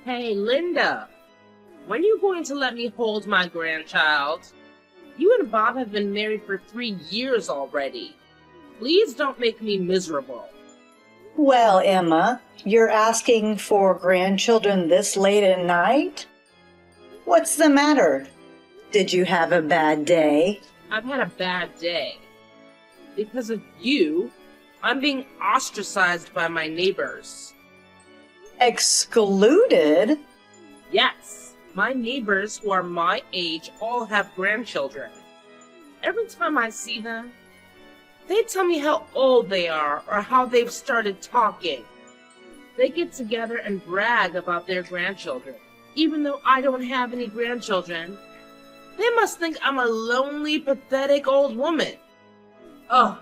Hey, Linda, when are you going to let me hold my grandchild? You and Bob have been married for 3 years already. Please don't make me miserable. Well, Emma, you're asking for grandchildren this late at night? What's the matter? Did you have a bad day? I've had a bad day. Because of you, I'm being ostracized by my neighbors. Excluded? Yes, my neighbors who are my age all have grandchildren. Every time I see them, they tell me how old they are or how they've started talking. They get together and brag about their grandchildren. Even though I don't have any grandchildren, they must think I'm a lonely, pathetic old woman. Oh,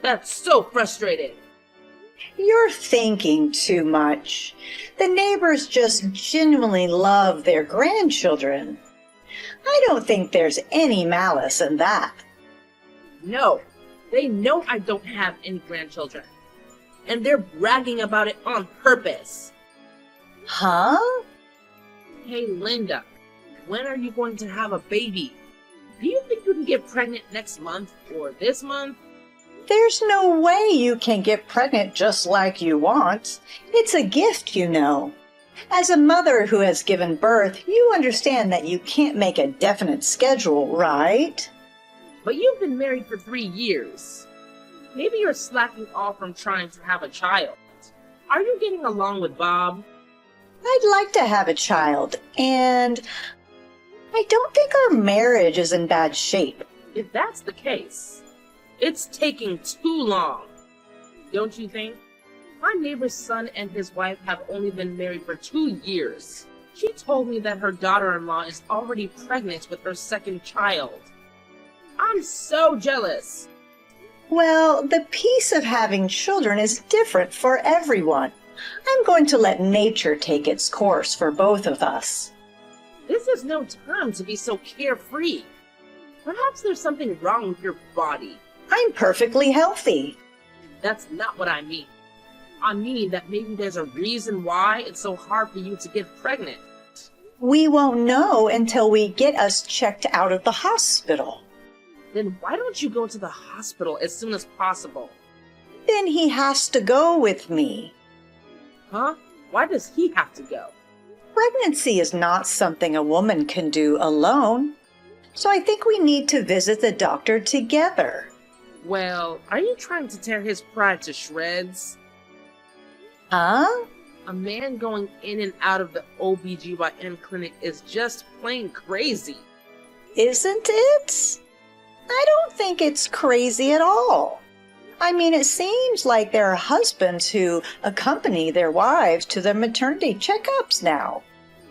that's so frustrating. You're thinking too much. The neighbors just genuinely love their grandchildren. I don't think there's any malice in that. No, they know I don't have any grandchildren. And they're bragging about it on purpose. Huh? Hey, Linda, when are you going to have a baby? Do you think you can get pregnant next month or this month? There's no way you can get pregnant just like you want. It's a gift, you know. As a mother who has given birth, you understand that you can't make a definite schedule, right? But you've been married for 3 years. Maybe you're slacking off from trying to have a child. Are you getting along with Bob? I'd like to have a child, and I don't think our marriage is in bad shape. If that's the case, it's taking too long. Don't you think? My neighbor's son and his wife have only been married for 2 years. She told me that her daughter-in-law is already pregnant with her second child. I'm so jealous. Well, the peace of having children is different for everyone. I'm going to let nature take its course for both of us. This is no time to be so carefree. Perhaps there's something wrong with your body. I'm perfectly healthy. That's not what I mean. I mean that maybe there's a reason why it's so hard for you to get pregnant. We won't know until we get us checked out of the hospital. Then why don't you go to the hospital as soon as possible? Then he has to go with me. Huh? Why does he have to go? Pregnancy is not something a woman can do alone. So I think we need to visit the doctor together. Well, are you trying to tear his pride to shreds? Huh? A man going in and out of the OBGYN clinic is just plain crazy. Isn't it? I don't think it's crazy at all. I mean, it seems like there are husbands who accompany their wives to their maternity checkups now.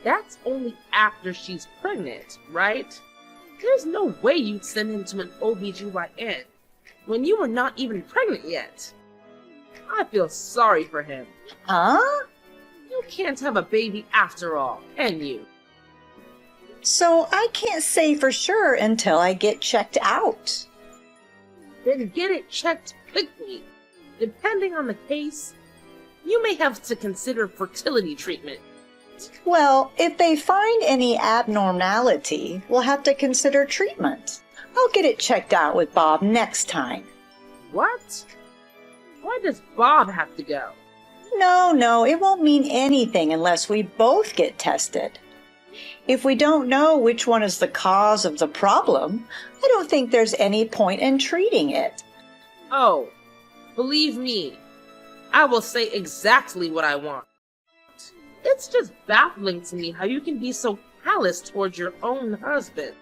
That's only after she's pregnant, right? There's no way you'd send him to an OBGYN when you were not even pregnant yet. I feel sorry for him. Huh? You can't have a baby after all, can you? So I can't say for sure until I get checked out. Then get it checked quickly. Depending on the case, you may have to consider fertility treatment. Well, if they find any abnormality, we'll have to consider treatment. I'll get it checked out with Bob next time. What? Why does Bob have to go? No, it won't mean anything unless we both get tested. If we don't know which one is the cause of the problem, I don't think there's any point in treating it. Oh, believe me, I will say exactly what I want. It's just baffling to me how you can be so callous towards your own husband.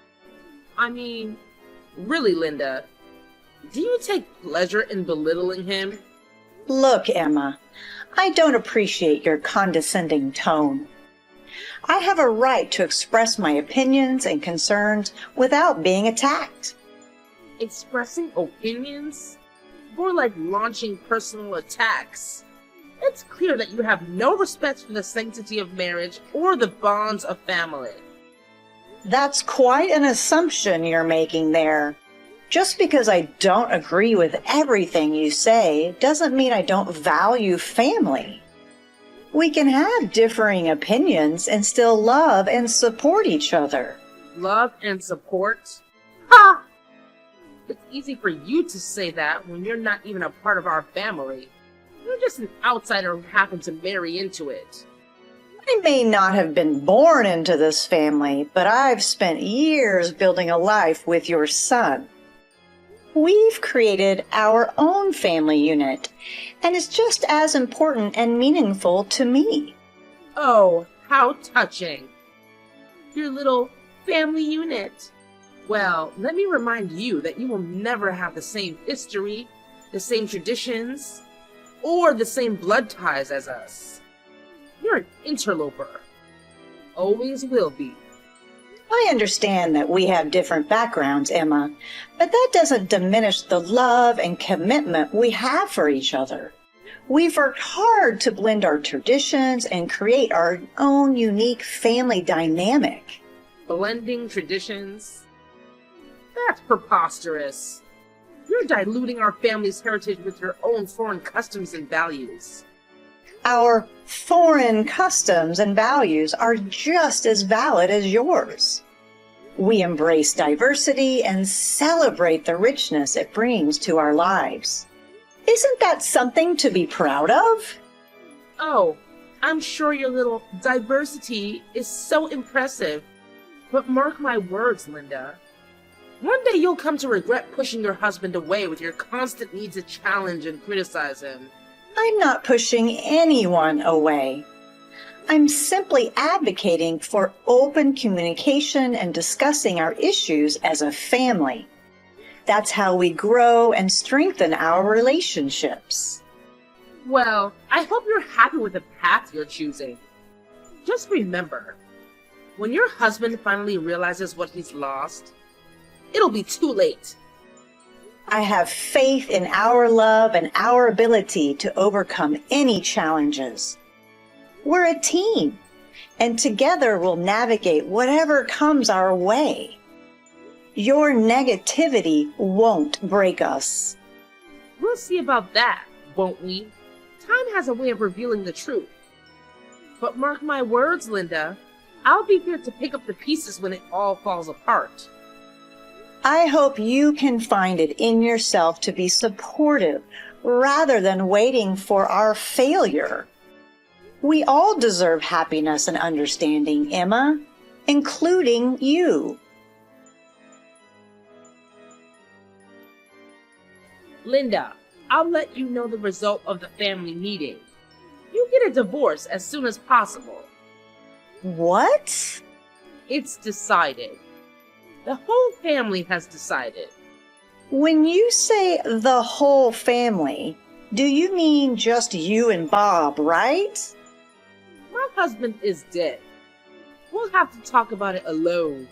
I mean, really, Linda, do you take pleasure in belittling him? Look, Emma, I don't appreciate your condescending tone. I have a right to express my opinions and concerns without being attacked. Expressing opinions? More like launching personal attacks. It's clear that you have no respect for the sanctity of marriage or the bonds of family. That's quite an assumption you're making there. Just because I don't agree with everything you say doesn't mean I don't value family. We can have differing opinions and still love and support each other. Love and support? Ha! It's easy for you to say that when you're not even a part of our family. You're just an outsider who happened to marry into it. I may not have been born into this family, but I've spent years building a life with your son. We've created our own family unit, and it's just as important and meaningful to me. Oh, how touching. Your little family unit. Well, let me remind you that you will never have the same history, the same traditions, or the same blood ties as us. You're an interloper. Always will be. I understand that we have different backgrounds, Emma, but that doesn't diminish the love and commitment we have for each other. We've worked hard to blend our traditions and create our own unique family dynamic. Blending traditions? That's preposterous. You're diluting our family's heritage with your own foreign customs and values. Our foreign customs and values are just as valid as yours. We embrace diversity and celebrate the richness it brings to our lives. Isn't that something to be proud of? Oh, I'm sure your little diversity is so impressive. But mark my words, Linda. One day you'll come to regret pushing your husband away with your constant need to challenge and criticize him. I'm not pushing anyone away. I'm simply advocating for open communication and discussing our issues as a family. That's how we grow and strengthen our relationships. Well, I hope you're happy with the path you're choosing. Just remember, when your husband finally realizes what he's lost, it'll be too late. I have faith in our love and our ability to overcome any challenges. We're a team, and together we'll navigate whatever comes our way. Your negativity won't break us. We'll see about that, won't we? Time has a way of revealing the truth. But mark my words, Linda, I'll be here to pick up the pieces when it all falls apart. I hope you can find it in yourself to be supportive rather than waiting for our failure. We all deserve happiness and understanding, Emma, including you. Linda, I'll let you know the result of the family meeting. You get a divorce as soon as possible. What? It's decided. The whole family has decided. When you say the whole family, do you mean just you and Bob, right? My husband is dead. We'll have to talk about it alone.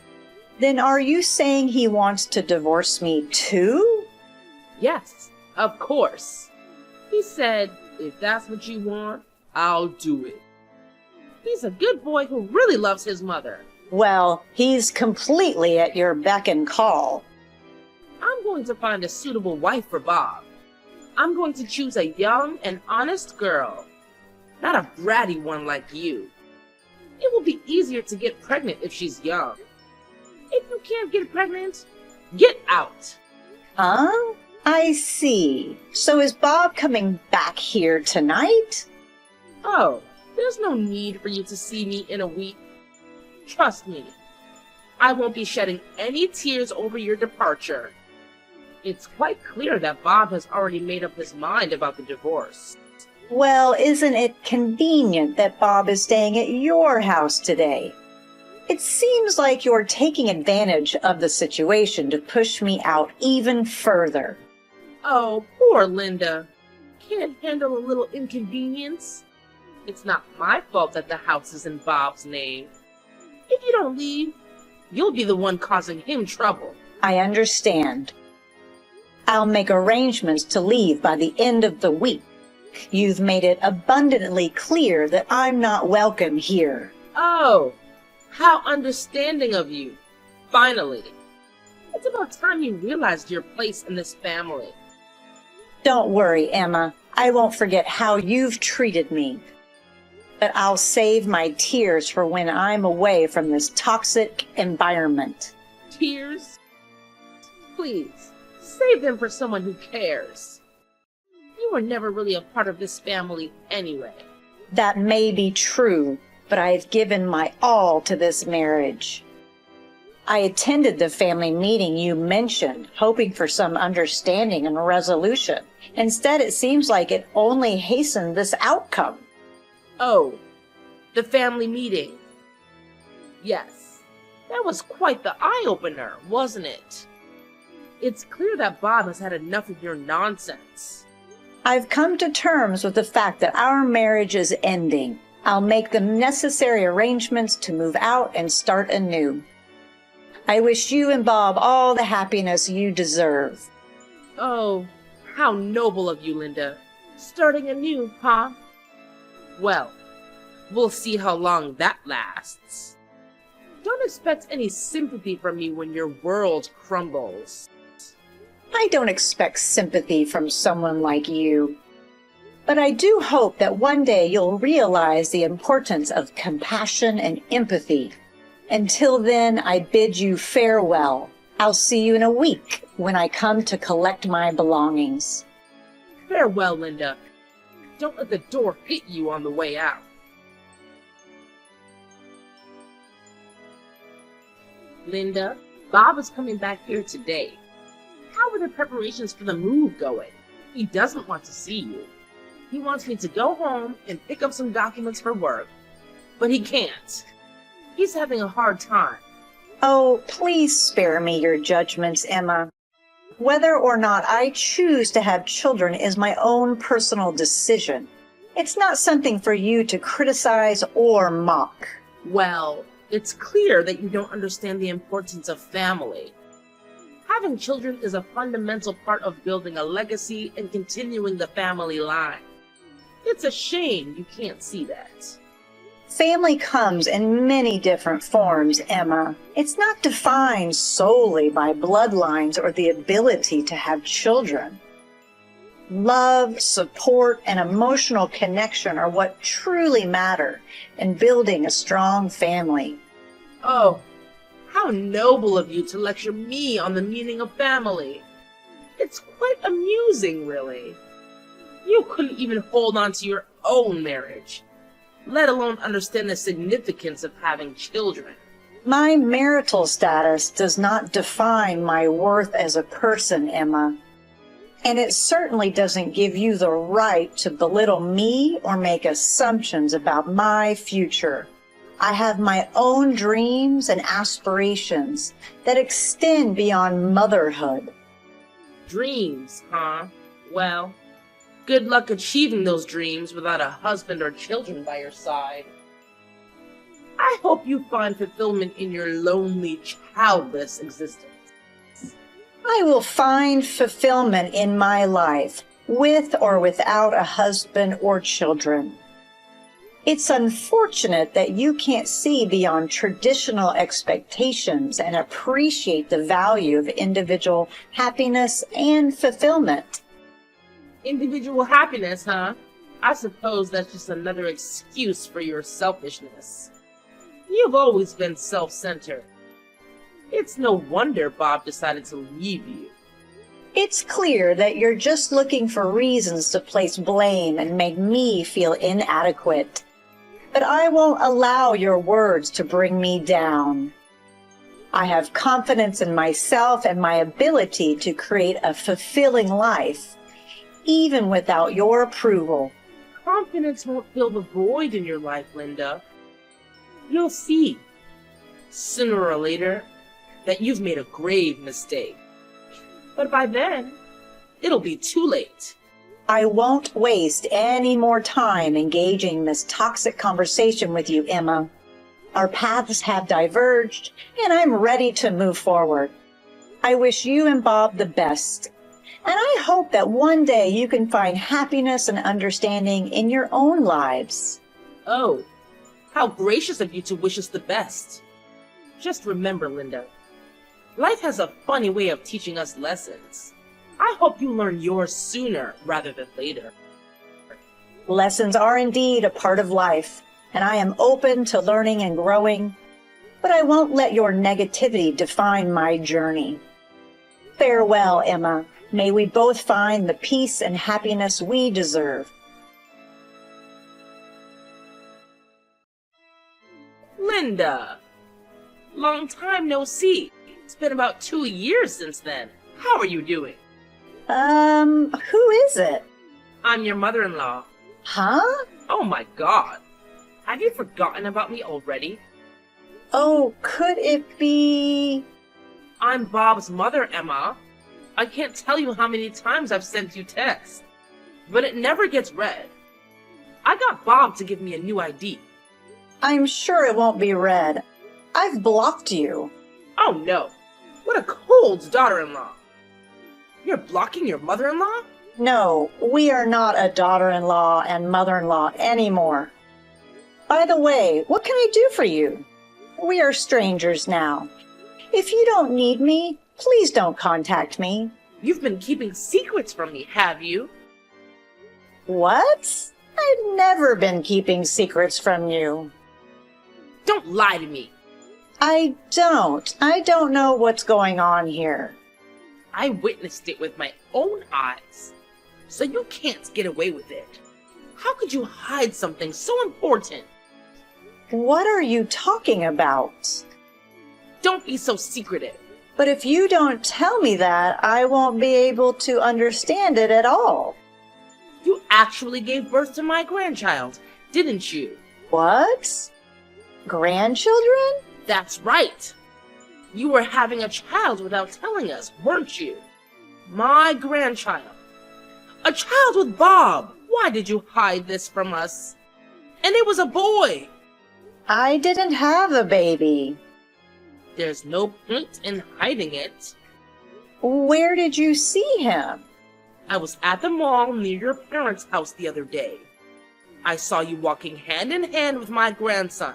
Then are you saying he wants to divorce me too? Yes, of course. He said, if that's what you want, I'll do it. He's a good boy who really loves his mother. Well, he's completely at your beck and call. I'm going to find a suitable wife for Bob. I'm going to choose a young and honest girl, not a bratty one like you. It will be easier to get pregnant if she's young. If you can't get pregnant, get out. Huh? I see. So is Bob coming back here tonight? Oh, there's no need for you to see me in a week. Trust me, I won't be shedding any tears over your departure. It's quite clear that Bob has already made up his mind about the divorce. Well, isn't it convenient that Bob is staying at your house today? It seems like you're taking advantage of the situation to push me out even further. Oh, poor Linda. Can't handle a little inconvenience. It's not my fault that the house is in Bob's name. If you don't leave, you'll be the one causing him trouble. I understand. I'll make arrangements to leave by the end of the week. You've made it abundantly clear that I'm not welcome here. Oh, how understanding of you. Finally. It's about time you realized your place in this family. Don't worry, Emma. I won't forget how you've treated me. but I'll save my tears for when I'm away from this toxic environment. Tears? Please, save them for someone who cares. You were never really a part of this family anyway. That may be true, but I've given my all to this marriage. I attended the family meeting you mentioned, hoping for some understanding and resolution. Instead, it seems like it only hastened this outcome. Oh, the family meeting. Yes, that was quite the eye-opener, wasn't it? It's clear that Bob has had enough of your nonsense. I've come to terms with the fact that our marriage is ending. I'll make the necessary arrangements to move out and start anew. I wish you and Bob all the happiness you deserve. Oh, how noble of you, Linda. Starting anew, huh? Well, we'll see how long that lasts. Don't expect any sympathy from me when your world crumbles. I don't expect sympathy from someone like you. But I do hope that one day you'll realize the importance of compassion and empathy. Until then, I bid you farewell. I'll see you in a week when I come to collect my belongings. Farewell, Linda. Don't let the door hit you on the way out. Linda, Bob is coming back here today. How are the preparations for the move going? He doesn't want to see you. He wants me to go home and pick up some documents for work, but he can't. He's having a hard time. Oh, please spare me your judgments, Emma. Whether or not I choose to have children is my own personal decision. It's not something for you to criticize or mock. Well, it's clear that you don't understand the importance of family. Having children is a fundamental part of building a legacy and continuing the family line. It's a shame you can't see that. Family comes in many different forms, Emma. It's not defined solely by bloodlines or the ability to have children. Love, support, and emotional connection are what truly matter in building a strong family. Oh, how noble of you to lecture me on the meaning of family. It's quite amusing, really. You couldn't even hold on to your own marriage, let alone understand the significance of having children. My marital status does not define my worth as a person, Emma. And it certainly doesn't give you the right to belittle me or make assumptions about my future. I have my own dreams and aspirations that extend beyond motherhood. Dreams, huh? Well, good luck achieving those dreams without a husband or children by your side. I hope you find fulfillment in your lonely, childless existence. I will find fulfillment in my life, with or without a husband or children. It's unfortunate that you can't see beyond traditional expectations and appreciate the value of individual happiness and fulfillment. Individual happiness, huh? I suppose that's just another excuse for your selfishness. You've always been self-centered. It's no wonder Bob decided to leave you. It's clear that you're just looking for reasons to place blame and make me feel inadequate. But I won't allow your words to bring me down. I have confidence in myself and my ability to create a fulfilling life, even without your approval. Confidence won't fill the void in your life, Linda. You'll see, sooner or later, that you've made a grave mistake. But by then, it'll be too late. I won't waste any more time engaging this toxic conversation with you, Emma. Our paths have diverged, and I'm ready to move forward. I wish you and Bob the best, and I hope that one day you can find happiness and understanding in your own lives. Oh, how gracious of you to wish us the best. Just remember, Linda, life has a funny way of teaching us lessons. I hope you learn yours sooner rather than later. Lessons are indeed a part of life, and I am open to learning and growing, but I won't let your negativity define my journey. Farewell, Emma. May we both find the peace and happiness we deserve. Linda, long time no see. It's been about 2 years since then. How are you doing? Who is it? I'm your mother-in-law. Huh? Oh my God. Have you forgotten about me already? Oh, could it be... I'm Bob's mother, Emma. I can't tell you how many times I've sent you texts, but it never gets read. I got Bob to give me a new ID. I'm sure it won't be read. I've blocked you. Oh no. What a cold daughter-in-law. You're blocking your mother-in-law? No, we are not a daughter-in-law and mother-in-law anymore. By the way, what can I do for you? We are strangers now. If you don't need me, please don't contact me. You've been keeping secrets from me, have you? What? I've never been keeping secrets from you. Don't lie to me. I don't know what's going on here. I witnessed it with my own eyes, so you can't get away with it. How could you hide something so important? What are you talking about? Don't be so secretive. But if you don't tell me that, I won't be able to understand it at all. You actually gave birth to my grandchild, didn't you? What? Grandchildren? That's right. You were having a child without telling us, weren't you? My grandchild. A child with Bob. Why did you hide this from us? And it was a boy. I didn't have a baby. There's no point in hiding it. Where did you see him? I was at the mall near your parents' house the other day. I saw you walking hand in hand with my grandson.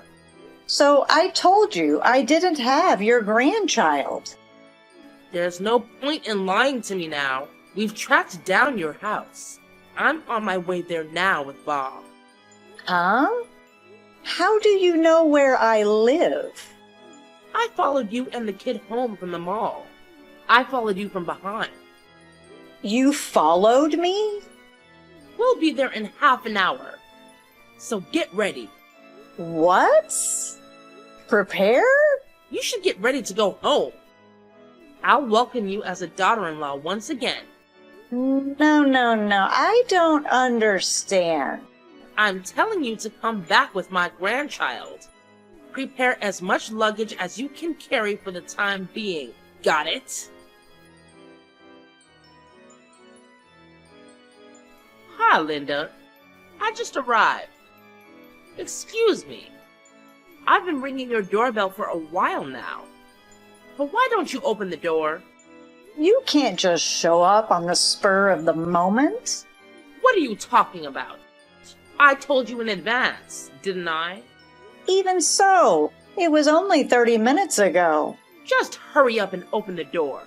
So I told you I didn't have your grandchild. There's no point in lying to me now. We've tracked down your house. I'm on my way there now with Bob. Huh? How do you know where I live? I followed you and the kid home from the mall. I followed you from behind. You followed me? We'll be there in half an hour. So get ready. What? Prepare? You should get ready to go home. I'll welcome you as a daughter-in-law once again. No. I don't understand. I'm telling you to come back with my grandchild. Prepare as much luggage as you can carry for the time being. Got it? Hi, Linda. I just arrived. Excuse me. I've been ringing your doorbell for a while now. But why don't you open the door? You can't just show up on the spur of the moment. What are you talking about? I told you in advance, didn't I? Even so, it was only 30 minutes ago. Just hurry up and open the door.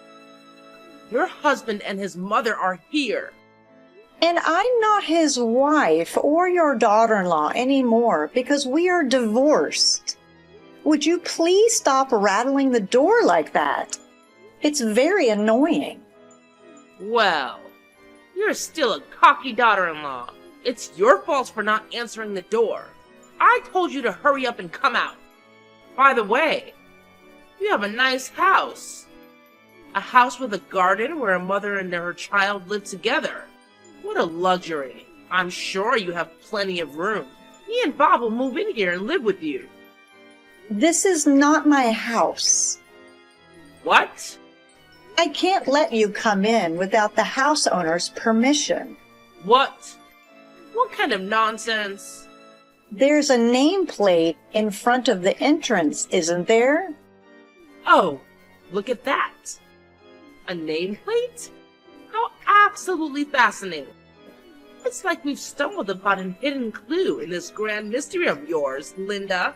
Your husband and his mother are here. And I'm not his wife or your daughter-in-law anymore because we are divorced. Would you please stop rattling the door like that? It's very annoying. Well, you're still a cocky daughter-in-law. It's your fault for not answering the door. I told you to hurry up and come out. By the way, you have a nice house. A house with a garden where a mother and her child live together. What a luxury. I'm sure you have plenty of room. Me and Bob will move in here and live with you. This is not my house. What? I can't let you come in without the house owner's permission. What? What kind of nonsense? There's a nameplate in front of the entrance, isn't there? Oh, look at that. A nameplate? How absolutely fascinating. It's like we've stumbled upon a hidden clue in this grand mystery of yours, Linda.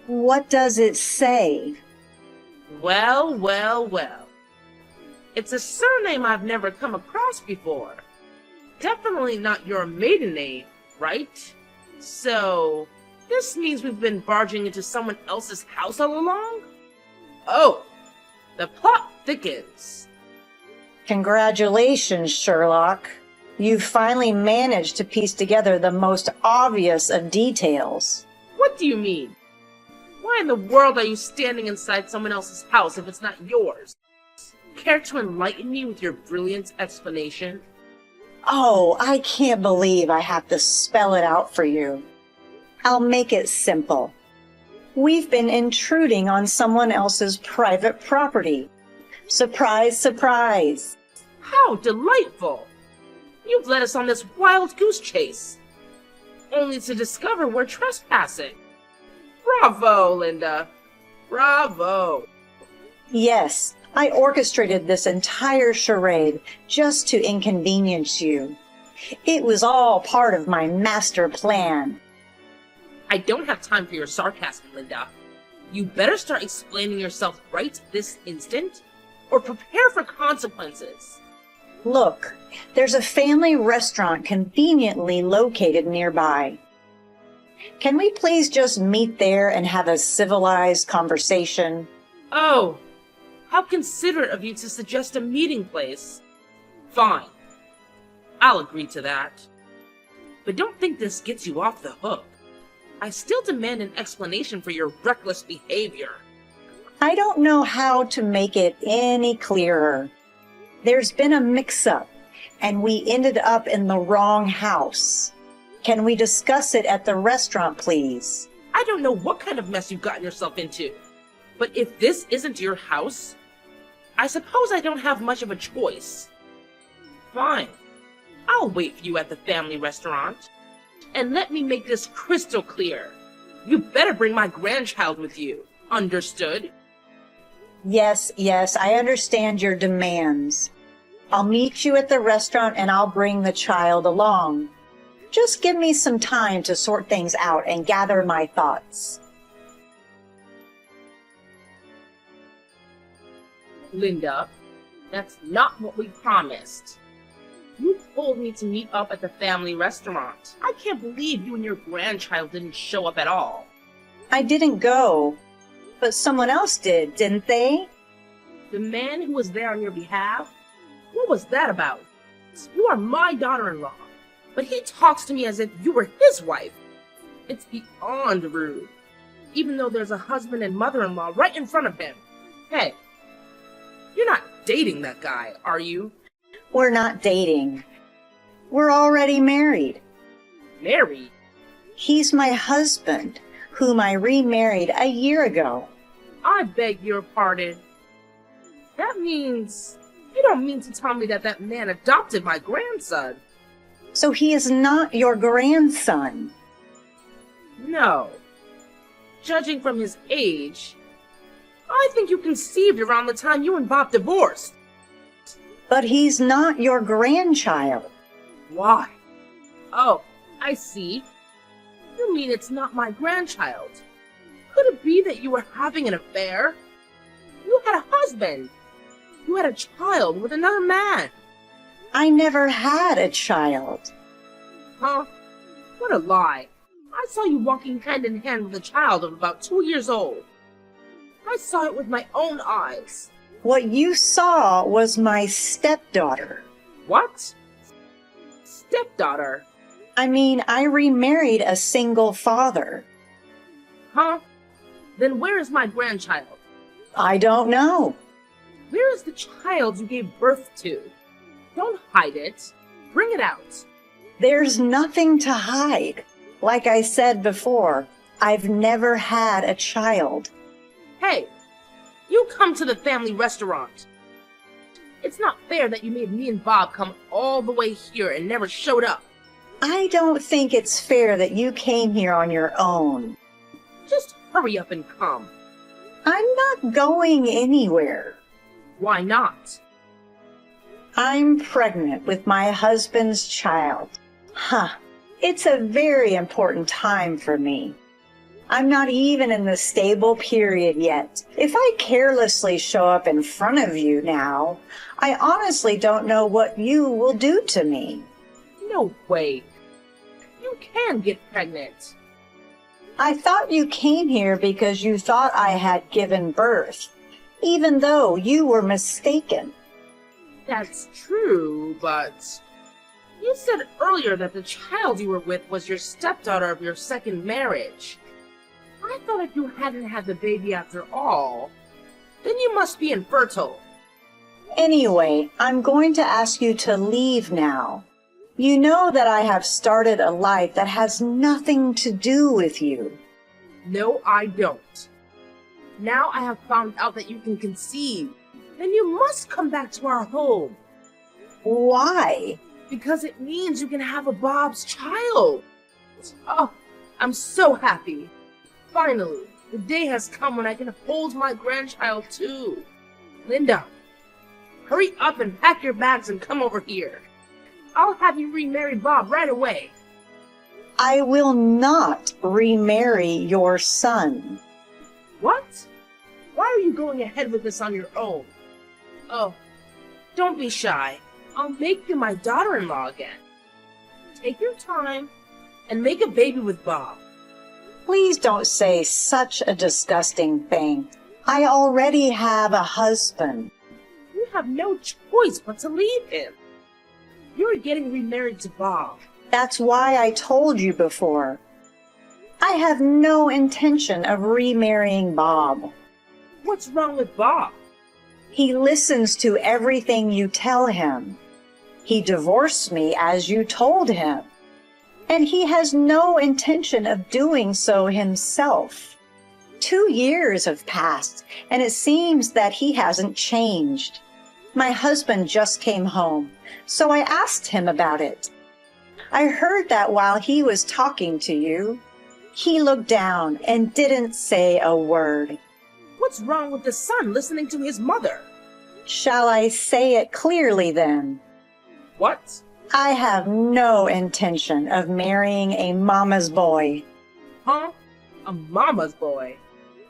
What does it say? Well. It's a surname I've never come across before. Definitely not your maiden name, right? So, This means we've been barging into someone else's house all along? Oh, the plot thickens. Congratulations, Sherlock. You finally managed to piece together the most obvious of details. What do you mean? Why in the world are you standing inside someone else's house if it's not yours? Care to enlighten me with your brilliant explanation? Oh, I can't believe I have to spell it out for you. I'll make it simple. We've been intruding on someone else's private property. Surprise, surprise. How delightful! You've led us on this wild goose chase, only to discover we're trespassing. Bravo, Linda. Bravo. Yes, I orchestrated this entire charade just to inconvenience you. It was all part of my master plan. I don't have time for your sarcasm, Linda. You better start explaining yourself right this instant, or prepare for consequences. Look, there's a family restaurant conveniently located nearby. Can we please just meet there and have a civilized conversation? Oh, how considerate of you to suggest a meeting place. Fine. I'll agree to that. But don't think this gets you off the hook. I still demand an explanation for your reckless behavior. I don't know how to make it any clearer. There's been a mix-up, and we ended up in the wrong house. Can we discuss it at the restaurant, please? I don't know what kind of mess you've gotten yourself into, but if this isn't your house, I suppose I don't have much of a choice. Fine. I'll wait for you at the family restaurant. And let me make this crystal clear. You better bring my grandchild with you. Understood? Yes, I understand your demands. I'll meet you at the restaurant and I'll bring the child along. Just give me some time to sort things out and gather my thoughts. Linda, that's not what we promised. You told me to meet up at the family restaurant. I can't believe you and your grandchild didn't show up at all. I didn't go, but someone else did, didn't they? The man who was there on your behalf? What was that about? You are my daughter-in-law, but he talks to me as if you were his wife. It's beyond rude, even though there's a husband and mother-in-law right in front of him. Hey, you're not dating that guy, are you? We're not dating. We're already married. Married? He's my husband, whom I remarried a year ago. I beg your pardon. That means you don't mean to tell me that that man adopted my grandson. So he is not your grandson. No. Judging from his age, I think you conceived around the time you and Bob divorced. But he's not your grandchild. Why? Oh, I see. You mean it's not my grandchild? Could it be that you were having an affair? You had a husband. You had a child with another man. I never had a child. Huh? What a lie. I saw you walking hand in hand with a child of about 2 years old. I saw it with my own eyes. What you saw was my stepdaughter. What? Stepdaughter? I mean, I remarried a single father. Huh? Then where is my grandchild? I don't know. Where is the child you gave birth to? Don't hide it. Bring it out. There's nothing to hide. Like I said before, I've never had a child. Hey, you come to the family restaurant. It's not fair that you made me and Bob come all the way here and never showed up. I don't think it's fair that you came here on your own. Just hurry up and come. I'm not going anywhere. Why not? I'm pregnant with my husband's child. Huh. It's a very important time for me. I'm not even in the stable period yet. If I carelessly show up in front of you now, I honestly don't know what you will do to me. No way. You can get pregnant. I thought you came here because you thought I had given birth, even though you were mistaken. That's true, but you said earlier that the child you were with was your stepdaughter of your second marriage. I thought if you hadn't had the baby after all, then you must be infertile. Anyway, I'm going to ask you to leave now. You know that I have started a life that has nothing to do with you. No, I don't. Now I have found out that you can conceive. Then you must come back to our home. Why? Because it means you can have a Bob's child. Oh, I'm so happy. Finally, the day has come when I can hold my grandchild too. Linda, hurry up and pack your bags and come over here. I'll have you remarry Bob right away. I will not remarry your son. What? Why are you going ahead with this on your own? Oh, don't be shy. I'll make you my daughter-in-law again. Take your time and make a baby with Bob. Please don't say such a disgusting thing. I already have a husband. You have no choice but to leave him. You're getting remarried to Bob. That's why I told you before. I have no intention of remarrying Bob. What's wrong with Bob? He listens to everything you tell him. He divorced me as you told him. And he has no intention of doing so himself. 2 years have passed, and it seems that he hasn't changed. My husband just came home, so I asked him about it. I heard that while he was talking to you, he looked down and didn't say a word. What's wrong with the son listening to his mother? Shall I say it clearly then? What? I have no intention of marrying a mama's boy. Huh? A mama's boy?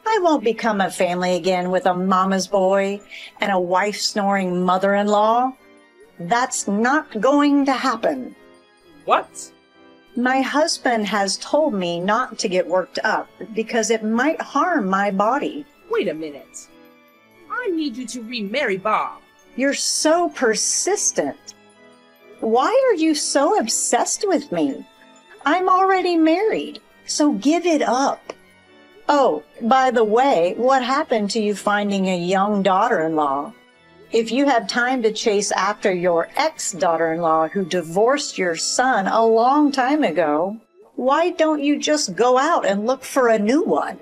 I won't become a family again with a mama's boy and a wife-snoring mother-in-law. That's not going to happen. What? My husband has told me not to get worked up because it might harm my body. Wait a minute. I need you to remarry Bob. You're so persistent. Why are you so obsessed with me? I'm already married, so give it up. Oh, by the way, what happened to you finding a young daughter-in-law? If you have time to chase after your ex-daughter-in-law who divorced your son a long time ago, why don't you just go out and look for a new one?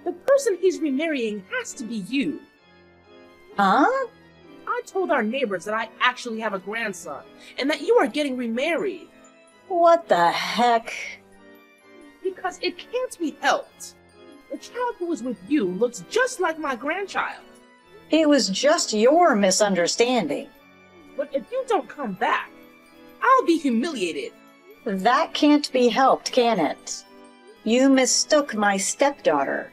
The person he's remarrying has to be you. Huh? I told our neighbors that I actually have a grandson and that you are getting remarried. What the heck? Because it can't be helped. The child who was with you looks just like my grandchild. It was just your misunderstanding. But if you don't come back, I'll be humiliated. That can't be helped, can it? You mistook my stepdaughter,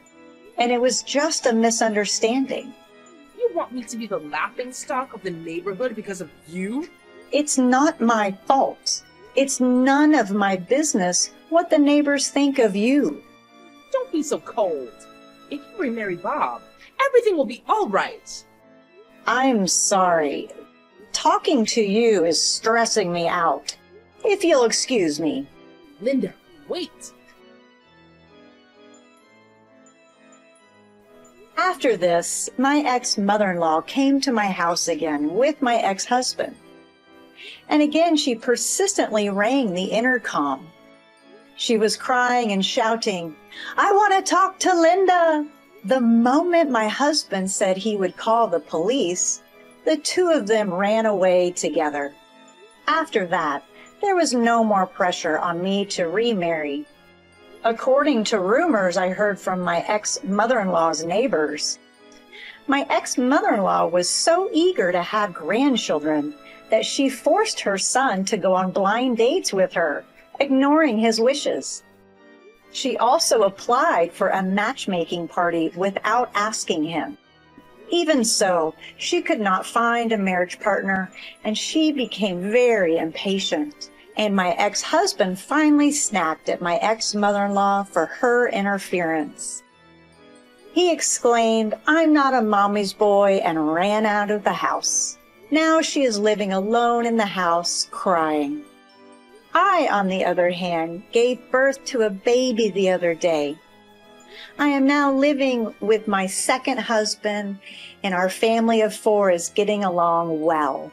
and it was just a misunderstanding. You want me to be the laughingstock of the neighborhood because of you? It's not my fault. It's none of my business what the neighbors think of you. Don't be so cold. If you remarry Bob, everything will be all right. I'm sorry. Talking to you is stressing me out. If you'll excuse me. Linda, wait. After this, my ex-mother-in-law came to my house again with my ex-husband. And again she persistently rang the intercom. She was crying and shouting, "I want to talk to Linda." The moment my husband said he would call the police, the two of them ran away together. After that, there was no more pressure on me to remarry. According to rumors I heard from my ex-mother-in-law's neighbors, my ex-mother-in-law was so eager to have grandchildren that she forced her son to go on blind dates with her, ignoring his wishes. She also applied for a matchmaking party without asking him. Even so, she could not find a marriage partner, and she became very impatient And my ex-husband finally snapped at my ex-mother-in-law for her interference. He exclaimed, "I'm not a mommy's boy," and ran out of the house. Now she is living alone in the house, crying. I, on the other hand, gave birth to a baby the other day. I am now living with my second husband, and our family of 4 is getting along well.